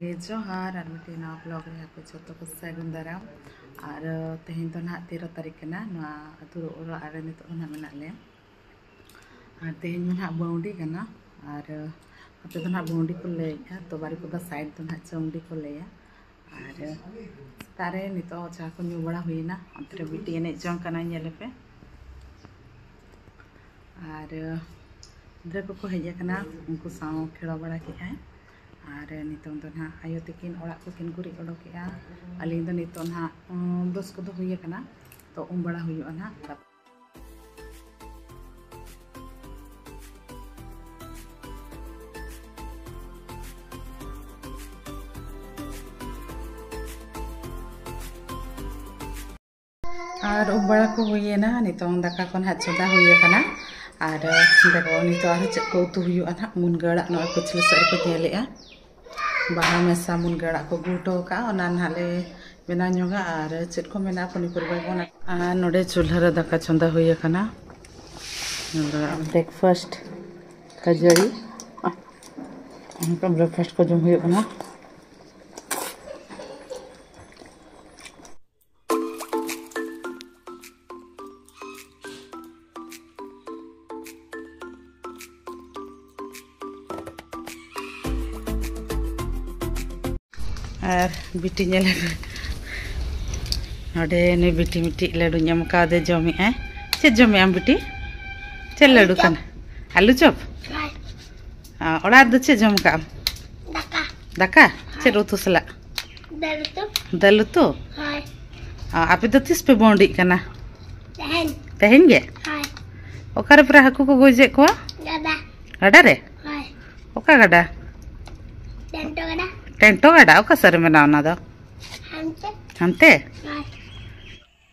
जोहार और मिट्टी नवा ब्लॉग रे आपे जो को सागुन दाराम और तेहन तो ना 13 तारीख कना नवा अतु ओरा आरे नितो ना मेना ले और तेहन ना बाउंडी कना और आपे तो ना बाउंडी को ले तो बारी को साइड तो ना चौंडी को ले और तारे नितो चा को न्यू बड़ा हुईना अंतरे बिटी एने जों कना नेले पे और इधर को हेज कना उनको साव खेड़ा बड़ा के है और नितों तो ना आयो तकिन ओड़ा को किन गुरी ओडोकेआ अलिंग तो नितों ना बस को तो हुई कना तो बड़ा हुई ना और बड़ा को हुई ना नितों दाका को ना चोदा हुई कना और देखो नितों और चेक को उतु हुई ना मुनगड़ा न कुछ सर को नेलेआ बाहा मेसा मुनगड़ा को गुटो का ओना नाले बेना जोगा और चेक को मेना पनी पुरबा को नोडे चूल्हा रे दाका चंदा हुई कना ब्रेकफास्ट खजड़ी ब्रेकफास्ट को जम हुई कना और बिटी नेले नोडे नुई बिटी मिट्टी लड्डू नाम कादे जमे चे जमे आम बिटी चे लड्डू कना आलू चप ओड़ा दो चे जम का दाका दाका चे उतु सला दाल उतु आपे तो तीस पे बौंडी कना तेहन गे ओकारे पूरा हाकू को गोजे को गाडा रे ओका गाडा टेंटो गाडा ओका सर में ना दो हंते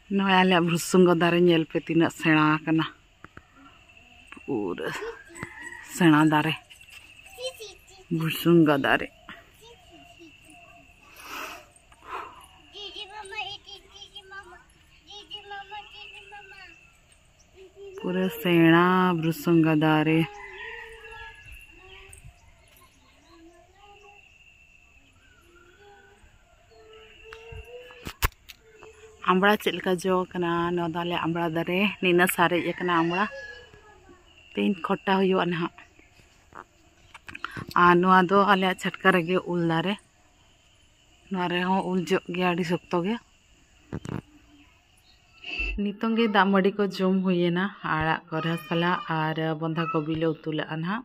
नया भ्रुसुंग दारे नेल पे तीना सेणा कना पूरा सेणा दारे भ्रुसुंग दारे पूरा सेणा भ्रुसुंग दारे आंबड़ा चलका जो कना नदाले आंबड़ा दारे नीना सारे कना आंबड़ा तीन खट्टा हुआ ना नवा दो आले छटका रगे उल दारे नवा रे हो उल जो गया आड़ी सख्तो गया नितों गे दाग मड़ी को जम हुईना आड़ा करहा सला और बंधा गोभी ले उतु ले ना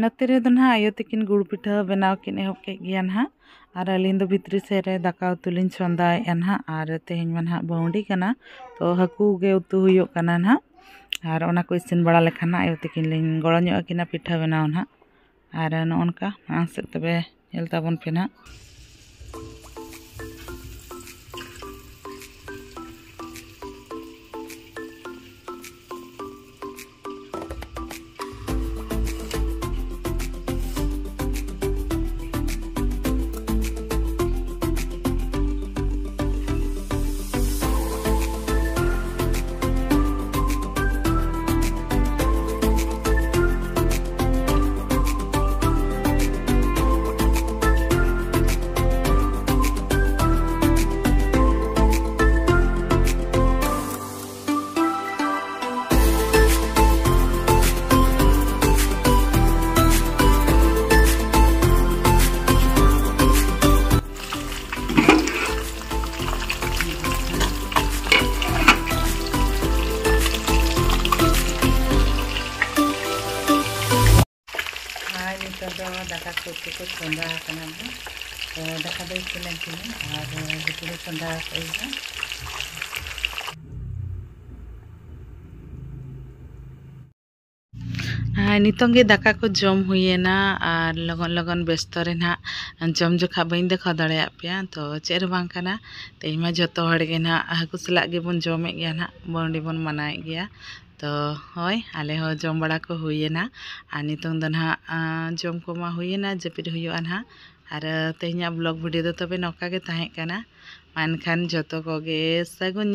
नते रे दो ना आयो तकिन गुड़ पिठा बनाव किन एहब के गया ना और अलिंग दो भितरी से रे दाका उतु लिन चंदाए ना और तेहन में ना बाउंडी कना तो हाकू गे उतु हुयो कना ना और ओना को इसिन बड़ा लेखाना आयो तकिन लिन गड़ो ᱧᱚᱜ किना पिठा बनाव ना और नोनका से तबे नेल ताबन पे ना दाका को चंदा कना तो दाका दो इसिन किन और बिटी चंदा नितों गे दाका को जम हुईना और लगन लगन व्यस्त रे ना जम जोखा बी देखा दाड़ा पे तो चेर बांग तेमा जो गे ना हाकू सला गेबन जमे गया ना बाउंडी बन मनाए गया तो हय आले हो जम बड़ा को हुईना और नितों दो ना जम को मा हुईना जपिद हुआ ना और तेहना ब्लॉग वीडियो दो तबे नौका गे ताहें कना मानखान जतो को गे सागुन